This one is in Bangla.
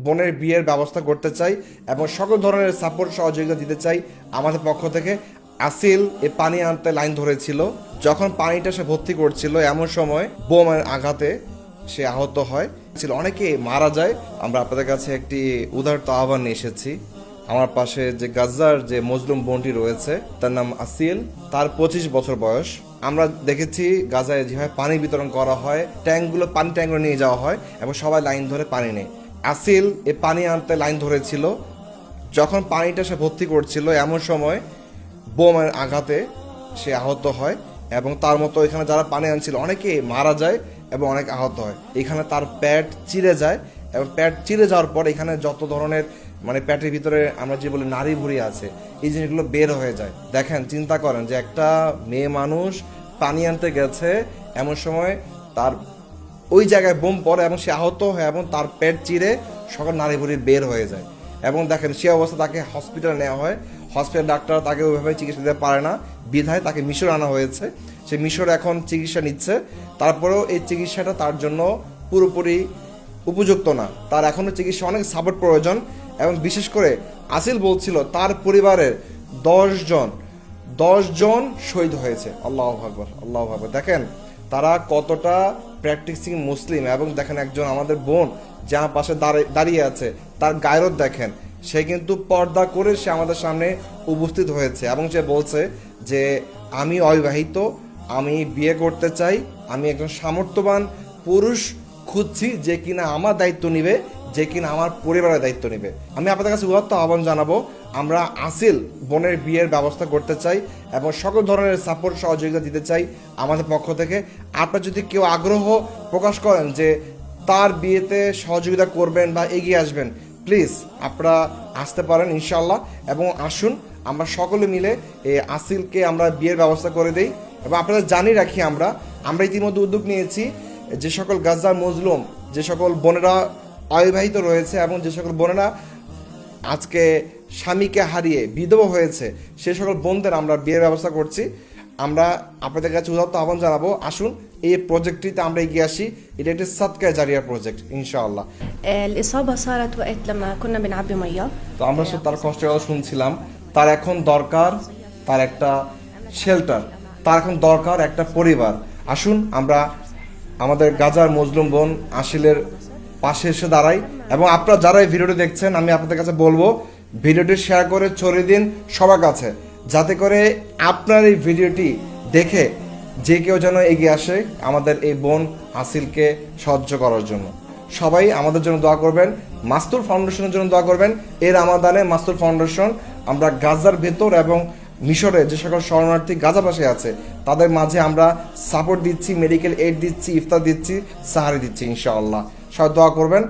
বোনের বিয়ের ব্যবস্থা করতে চাই এবং সকল ধরনের সাপোর্ট সহযোগিতা দিতে চাই আমাদের পক্ষ থেকে। আসিল এ পানি আনতে লাইন ধরেছিল, যখন পানিটা সে ভর্তি করছিল এমন সময় বোমের আঘাতে সে আহত হয়, অনেকে মারা যায়। আমরা আপনাদের কাছে একটি উদারত আহ্বান নিয়ে এসেছি। আমার পাশে যে গাজার যে মজলুম বোনটি রয়েছে তার নাম আসিল, তার 25 বছর বয়স। আমরা দেখেছি গাজায় যেভাবে পানি বিতরণ করা হয়, ট্যাঙ্কগুলো পানি ট্যাঙ্কগুলো নিয়ে যাওয়া হয় এবং সবাই লাইন ধরে পানি নেয়। আসিল এ পানি আনতে লাইন ধরেছিল, যখন পানিটা সে ভর্তি করছিল এমন সময় বোমের আঘাতে সে আহত হয় এবং তার মতো এখানে যারা পানি আনছিল অনেকে মারা যায় এবং অনেক আহত হয়। এখানে তার প্যাট চিরে যায় এবং প্যাট চিরে যাওয়ার পর এখানে যত ধরনের প্যাটের ভিতরে আমরা যে বলি নাড়ি ভুড়ি আছে, এই জিনিসগুলো বের হয়ে যায়। দেখেন, চিন্তা করেন যে একটা মেয়ে মানুষ পানি আনতে গেছে, এমন সময় তার ওই জায়গায় বোম পড়ে এবং সে আহত হয় এবং তার পেট চিরে সকল নাড়ি ভুড়ি বের হয়ে যায়। এবং দেখেন, সে অবস্থা তাকে হসপিটালে নেওয়া হয়। হসপিটাল ডাক্তার তাকে ওইভাবে চিকিৎসা দিতে পারে না, বিধায় তাকে মিশর আনা হয়েছে। সে মিশর এখন চিকিৎসা নিচ্ছে। তারপরেও এই চিকিৎসাটা তার জন্য পুরোপুরি উপযুক্ত না, তার এখনও চিকিৎসা অনেক সাপোর্ট প্রয়োজন। এবং বিশেষ করে আসিল বলছিল তার পরিবারের 10 জন শহীদ হয়েছে। আল্লাহু আকবার, আল্লাহু আকবার। দেখেন তারা কতটা প্র্যাকটিসিং মুসলিম। এবং দেখেন একজন আমাদের বোন যা পাশে দাঁড়িয়ে আছে, তার গায়রত দেখেন, সে কিন্তু পর্দা করে সে আমাদের সামনে উপস্থিত হয়েছে এবং সে বলছে যে আমি অবিবাহিত, আমি বিয়ে করতে চাই, আমি একজন সামর্থ্যবান পুরুষ খুঁজছি যে কিনা আমার দায়িত্ব নিবে, যে কিনা আমার পরিবারের দায়িত্ব নেবে। আমি আপনাদের কাছে উদাত্ত আহ্বান জানাবো, আমরা আসিল বোনের বিয়ের ব্যবস্থা করতে চাই এবং সকল ধরনের সাপোর্ট সহযোগিতা দিতে চাই আমাদের পক্ষ থেকে। আপনারা যদি কেউ আগ্রহ প্রকাশ করেন যে তার বিয়েতে সহযোগিতা করবেন বা এগিয়ে আসবেন, প্লিজ আপনারা আসতে পারেন ইনশাল্লাহ। এবং আসুন আমরা সকলে মিলে এই আসিলকে আমরা বিয়ের ব্যবস্থা করে দেই। এবং আপনাদের জানিয়ে রাখি, আমরা ইতিমধ্যে উদ্যোগ নিয়েছি যে সকল গাজার মজলুম, যে সকল বোনেরা অবিবাহিত রয়েছে এবং যে সকল বোনেরা আজকে স্বামীকে হারিয়ে বিধবা হয়েছে, সে সকল বোনদের আমরা বিয়ের ব্যবস্থা করছি। আমরা আপনাদের কাছে উদাত্ত আহ্বান জানাবো, আসুন এই প্রজেক্টটিতে আমরা এগিয়ে আসি। এটা একটি সাদকা জারিয়া প্রজেক্ট ইনশাআল্লাহ। الإصابة صارت وقت لما كنا بنعبي مية। তো আমরা তার কষ্টের কথা শুনছিলাম। তার এখন দরকার তার একটা শেল্টার, তার এখন দরকার একটা পরিবার। আসুন আমরা আমাদের গাজার মজলুম বোন আসিলের পাশে এসে দাঁড়াই। এবং আপনারা যারা এই ভিডিওটি দেখছেন, আমি আপনাদের কাছে বলবো ভিডিওটি শেয়ার করে ছড়িয়ে দিন সবার কাছে, যাতে করে আপনার এই ভিডিওটি দেখে যে কেউ যেন এগিয়ে আসে আমাদের এই বোন আসিলকে সাহায্য করার জন্য। সবাই আমাদের জন্য দোয়া করবেন, মাস্তুর ফাউন্ডেশনের জন্য দোয়া করবেন। এর রামাদানে মাস্তুর ফাউন্ডেশন আমরা গাজার ভেতর এবং মিশরে যে সকল শরণার্থী গাজাবাসী আছে তাদের মাঝে আমরা সাপোর্ট দিচ্ছি, মেডিকেল এইড দিচ্ছি, ইফতার দিচ্ছি, সাহারি দিচ্ছি ইনশাআল্লাহ। সবাই দোয়া করবেন।